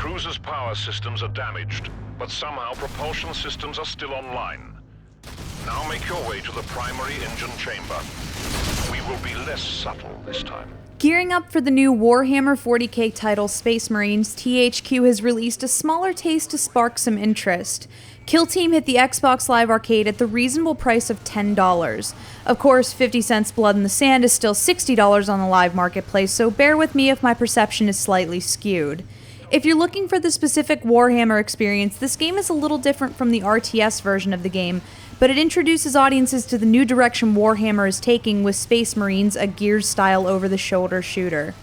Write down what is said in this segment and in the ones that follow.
cruiser's power systems are damaged, but somehow propulsion systems are still online. Now make your way to the primary engine chamber. We will be less subtle this time. Gearing up for the new Warhammer 40k title Space Marines, THQ has released a smaller taste to spark some interest. Kill Team hit the Xbox Live Arcade at the reasonable price of $10. Of course, 50 cents Blood in the Sand is still $60 on the live marketplace, so bear with me if my perception is slightly skewed. If you're looking for the specific Warhammer experience, this game is a little different from the RTS version of the game, but it introduces audiences to the new direction Warhammer is taking with Space Marines, a Gears-style over-the-shoulder shooter.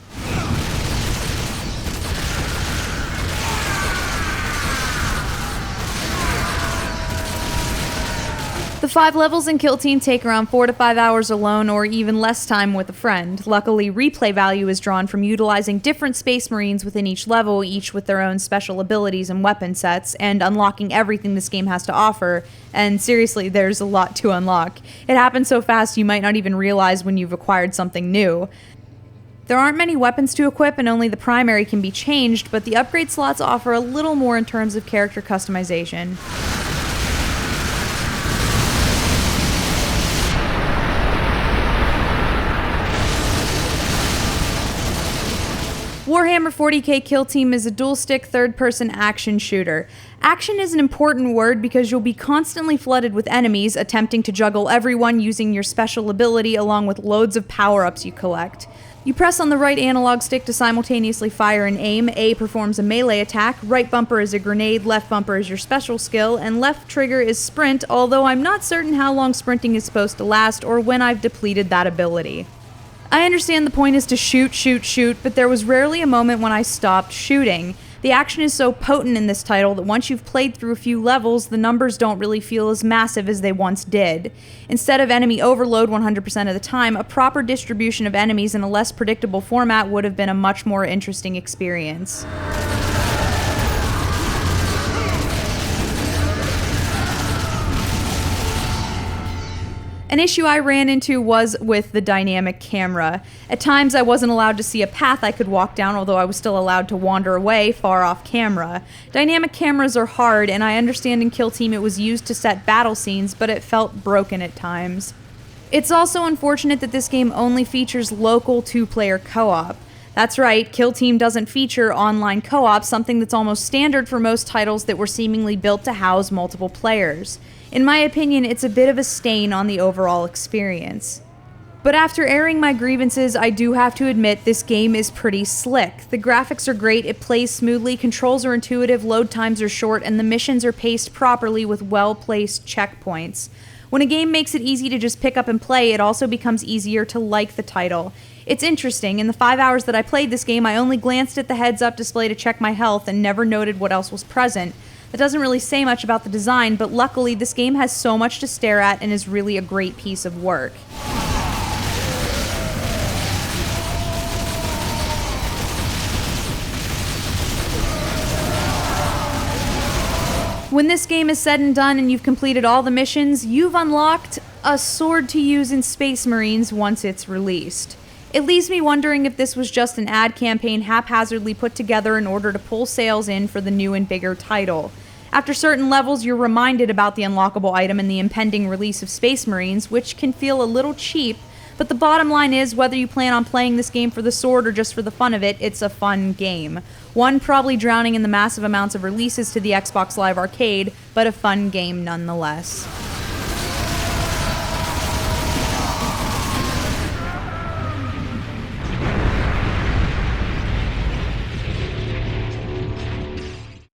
The 5 levels in Kill Team take around 4 to 5 hours alone, or even less time with a friend. Luckily, replay value is drawn from utilizing different Space Marines within each level, each with their own special abilities and weapon sets, and unlocking everything this game has to offer. And seriously, there's a lot to unlock. It happens so fast you might not even realize when you've acquired something new. There aren't many weapons to equip, and only the primary can be changed, but the upgrade slots offer a little more in terms of character customization. Warhammer 40k Kill Team is a dual-stick third-person action shooter. Action is an important word because you'll be constantly flooded with enemies, attempting to juggle everyone using your special ability along with loads of power-ups you collect. You press on the right analog stick to simultaneously fire and aim. A performs a melee attack, right bumper is a grenade, left bumper is your special skill, and left trigger is sprint, although I'm not certain how long sprinting is supposed to last or when I've depleted that ability. I understand the point is to shoot, but there was rarely a moment when I stopped shooting. The action is so potent in this title that once you've played through a few levels, the numbers don't really feel as massive as they once did. Instead of enemy overload 100% of the time, a proper distribution of enemies in a less predictable format would have been a much more interesting experience. An issue I ran into was with the dynamic camera. At times I wasn't allowed to see a path I could walk down, although I was still allowed to wander away far off camera. Dynamic cameras are hard, and I understand in Kill Team it was used to set battle scenes, but it felt broken at times. It's also unfortunate that this game only features local 2-player co-op. That's right, Kill Team doesn't feature online co-op, something that's almost standard for most titles that were seemingly built to house multiple players. In my opinion, it's a bit of a stain on the overall experience. But after airing my grievances, I do have to admit this game is pretty slick. The graphics are great, it plays smoothly, controls are intuitive, load times are short, and the missions are paced properly with well-placed checkpoints. When a game makes it easy to just pick up and play, it also becomes easier to like the title. It's interesting, in the 5 hours that I played this game, I only glanced at the heads-up display to check my health and never noted what else was present. That doesn't really say much about the design, but luckily this game has so much to stare at and is really a great piece of work. When this game is said and done and you've completed all the missions, you've unlocked a sword to use in Space Marines once it's released. It leaves me wondering if this was just an ad campaign haphazardly put together in order to pull sales in for the new and bigger title. After certain levels, you're reminded about the unlockable item and the impending release of Space Marines, which can feel a little cheap, but the bottom line is, whether you plan on playing this game for the sword or just for the fun of it, it's a fun game. One probably drowning in the massive amounts of releases to the Xbox Live Arcade, but a fun game nonetheless.